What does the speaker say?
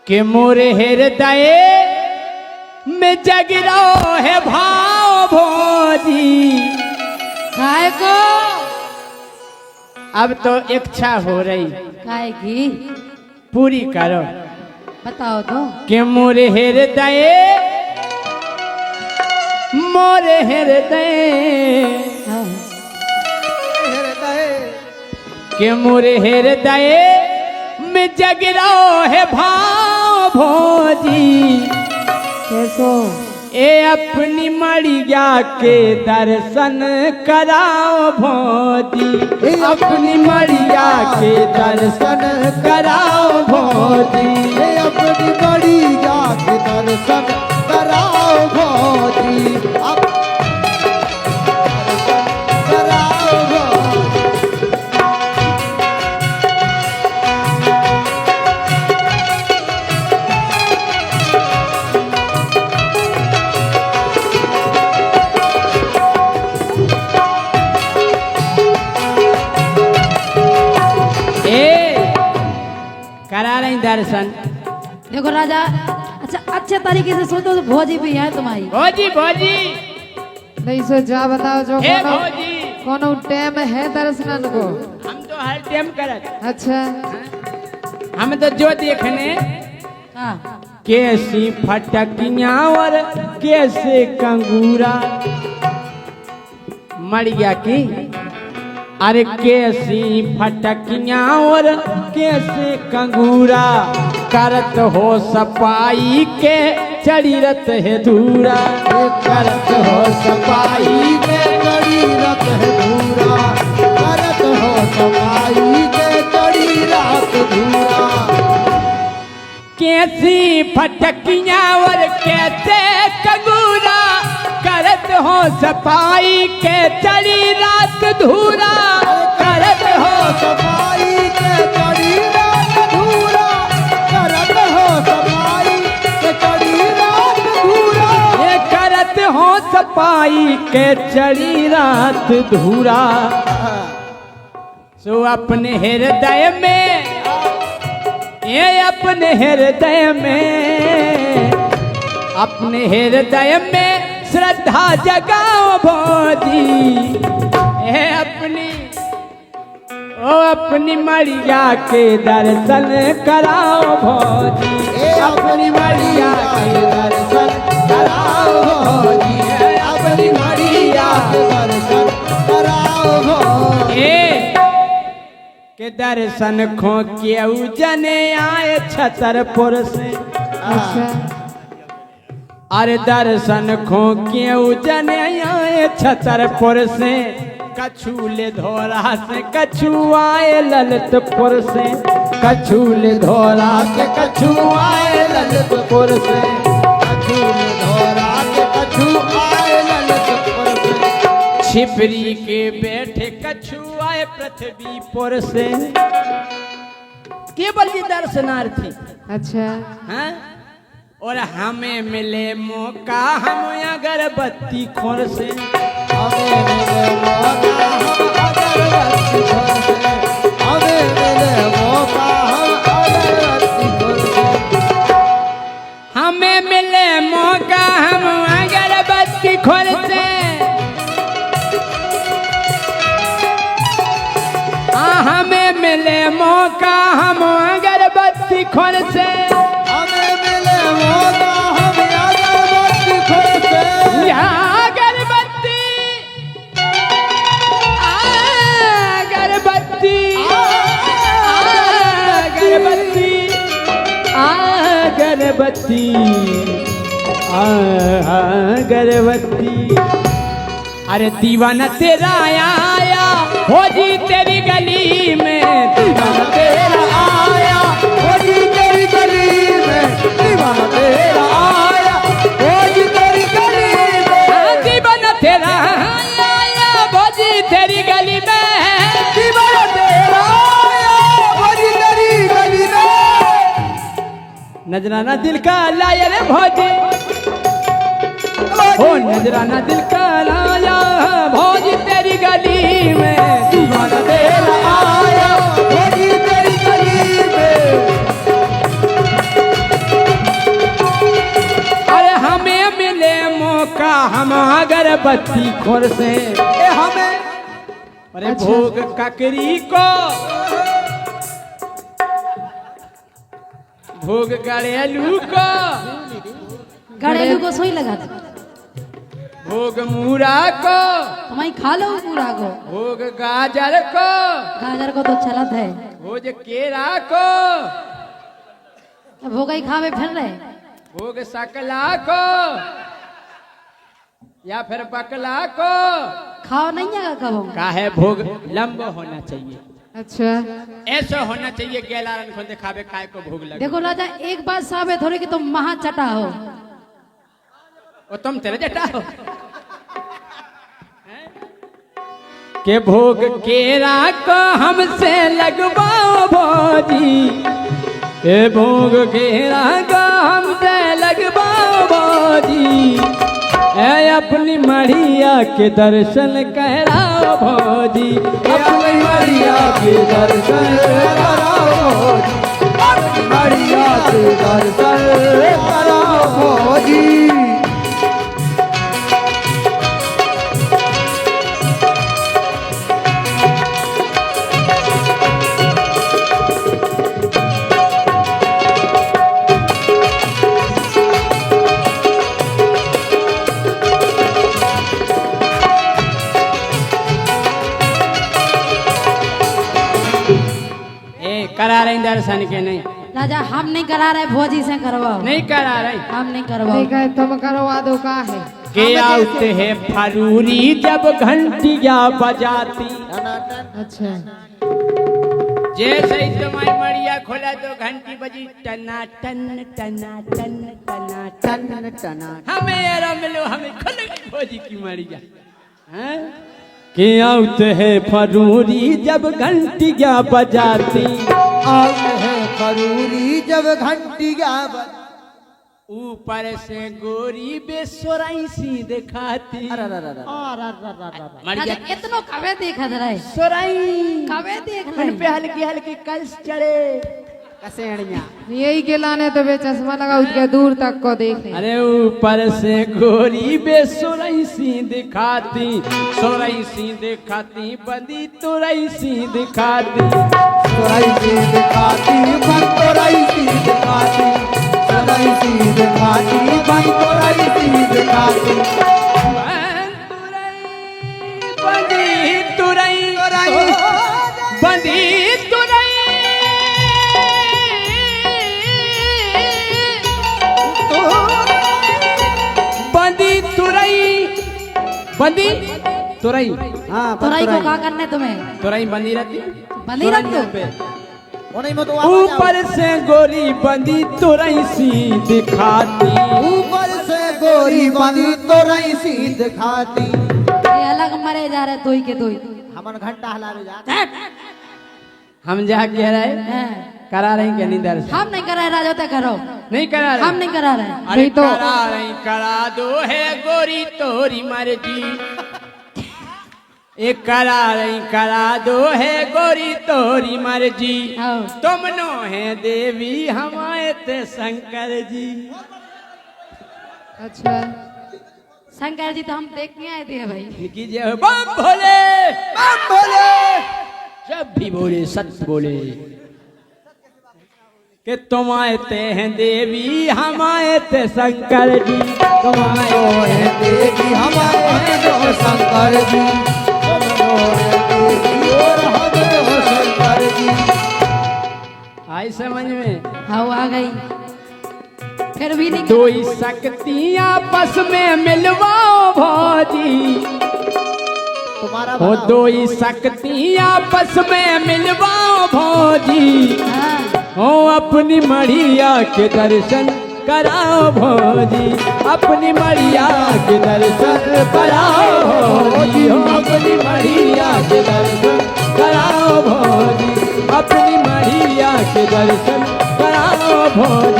के मोरे हृदय में जग रहो है भाव भोजी। काय को अब तो इच्छा हो रही, काय की पूरी करो। बताओ तो। के मोरे हृदय मोरे हृदय हाँ। के मोरे हृदय में जग रहो है भाव भोजी। कैसो ए अपनी मड़िया के दर्शन कराओ भोजी। ए अपनी मड़िया के दर्शन कराओ भोजी। ए अपनी मड़िया के दर्शन कराओ भोजी। अब कराओ भोजी। करा रही दर्शन। देखो राजा, अच्छा अच्छे तरीके से सोचो तो भोजी भी है तुम्हारी। भोजी भोजी नहीं सो जा बताओ जो हे कोनो भोजी, कोनो टाइम है दर्शन को। हम तो हर टाइम करत। अच्छा हम तो जो देखने हाँ। कैसी फटकियां और कैसे कंगूरा मड़िया की। अरे कैसी फटकियां और कैसे कंगूरा करत हो सपाई के चढ़ीरत है धूरा। करत हो सपाई के कड़ी रत है धूरा। करत हो सफाई के कड़ी रात धूरा। कैसी फटकियां और कैसे कंगूरा करत हो सफाई के चढ़ी रात धूरा। करत हो सफाई के कड़ी रात धूरा। करत हो सफाई के कड़ी रात धूरा। ये करत हो सफाई के चढ़ी रात धूरा। सो अपने हृदय में, ये अपने हृदय में, अपने हृदय में श्रद्धा जगाओ भोजी। है अपनी ओ अपनी मड़िया के दर्शन कराओ भोजी। ए अपनी मड़िया के दर्शन कराओ भोजी। ए अपनी मड़िया के दर्शन कराओ भोजी। ए के दर्शन खो केऊ जने आए छतरपुर से। अच्छा अरे दर्शन खो केऊ जने आए छतरपुर से। कछूले धोरा से कछु आए ललितपुर से। कछूले धोरा से कछु आए ललितपुर से। कछूले धोरा के कछु आए ललितपुर से। छिपरी के बैठे कछु आए पृथ्वीपुर से। केवल ये दर्शनार्थी। अच्छा हाँ? और हमें मिले मौका हम अगरबत्ती खोर से। हमें मिले मौका हम अगरबत्ती खोर से। हमें मिले मौका हम अगरबत्ती खोर से। हमें मिले मौका हम अगरबत्ती खोर से। हमें मिले मौका हम अगरबत्ती खोर से। हमें मिले मौका हम अगरबत्ती खोर से। अगरबत्ती अगरबत्ती अगरबत्ती अगरबत्ती अगरबत्ती। अरे दीवाना तेरा आया भोजी तेरी गली में। दीवाना तेरा आया भोजी तेरी गली में। दीवाना तेरा आया भोजी तेरी गली में। दीवाना तेरा आया भोजी तेरी गली में। दीवाना तेरा आया भोजी तेरी गली में। नजराना दिल का लाया रे भोजी। ओ नजराना दिल का लाया भोजी तेरी गली में। दीवाना तेरा आया भोजी तेरी गली में। बत्ती खोर से ए हमें अरे अच्छा। भोग ककरी को भोग गड़ेलू को घरेलू को सोई लगा दे भोग मूरा को तुम्हारी खा लो पूरा को भोग गाजर को गाजर को तो चलत है भोज केरा को भोग ही खावे फिर रहे भोग सकला को या फिर बकला को खाओ नहीं है कहो का है भोग लंबा होना चाहिए अच्छा ऐसा होना चाहिए गेलारन को दिखावे काय को भोग लगे देखो राजा एक बात साबित हो रही कि तुम महाचटा हो और तुम तेरे जटा हो के भोग केरा को हमसे लगवाओ भोजी ए भोग केरा को हमसे लगवाओ भोजी ए अपनी मढ़िया के दर्शन कराओ भोजी अपनी मरिया के दर्शन कराओ अपनी मरिया के दर्शन कराओ भोजी करा रही दर्शन के नहीं राजा हम नहीं करा रहे भोजी से करवाओ नहीं करा रही हम नहीं करवाओ ठीक है तुम करवा दो का है के आते है फरूरी जब घंटिया बजाती अच्छा जैसे ही तुम्हारी मड़िया खोला तो घंटी बजी टना टन टना टन टना टन टन टना हमें यार मिलो हमें खुल गई भोजी की मड़िया हैं? के आते है फरूरी जब घंटिया बजाती आग है फरूरी जब घंटिया ऊपर से गोरी बेसोराई सी दिखाती राजा इतनो कवे देखत रहे सोराई कवे देख उन रहे पे हल्की हल्की कल्स चढ़े कसेड़िया यही के लाने तो वे चश्मा लगा उसके दूर तक को देख ले अरे ऊपर से गोरी बेसुरई सी दिखाती सोरई सी दिखाती बंदी तुरई सी दिखाती तोराई सी दिखाती बन तोराई सी दिखाती तोराई सी दिखाती बन तोराई सी दिखाती बंदी तुरई बंदी तुरई बंदी तुरई बंदी तुरई हाँ तोराई को क्या करने तुम्हें तुरई बंदी रहती बंदी रहती हो? पे नहीं मत ऊपर से गोरी बंदी तुरई सी दिखाती ऊपर से गोरी बंदी तोराई सी दिखाती ये अलग मरे जा रहे तोई के तोई हमन घंटा हलावे जा हम जा कह रहे हैं। करा रही क्या नहीं दर्शन हम नहीं करा रहे राजा तो करो नहीं करा रहे हम नहीं करा रहे अरे नहीं तो करा रही करा दो है गोरी तोरी मर्जी एक करा रही करा दो है गोरी तोरी मर्जी हाँ। तुम नो है देवी हमारे ते शंकर जी अच्छा शंकर जी तो हम देखने आए थे भाई निकी जय हो बम भोले बम बोले जब भी बोले सत्य बोले कि तुम आते हैं देवी हम आए थे शंकर जी तुम आए तो है देवी हमारे हैं जो शंकर जी तुम तो है देवी और हम जो शंकर जी आई समझ में हाँ आ गई फिर भी नहीं दो ही शक्तियां आपस में मिलवाओ भौजी तुम्हारा वो दो ही शक्तियां आपस में मिलवाओ भौजी हाँ। हो अपनी मढ़िया के दर्शन कराओ भौजी अपनी मढ़िया के दर्शन कराओ भौजी हो अपनी मढ़िया के दर्शन कराओ भौजी अपनी मढ़िया के दर्शन कराओ भौजी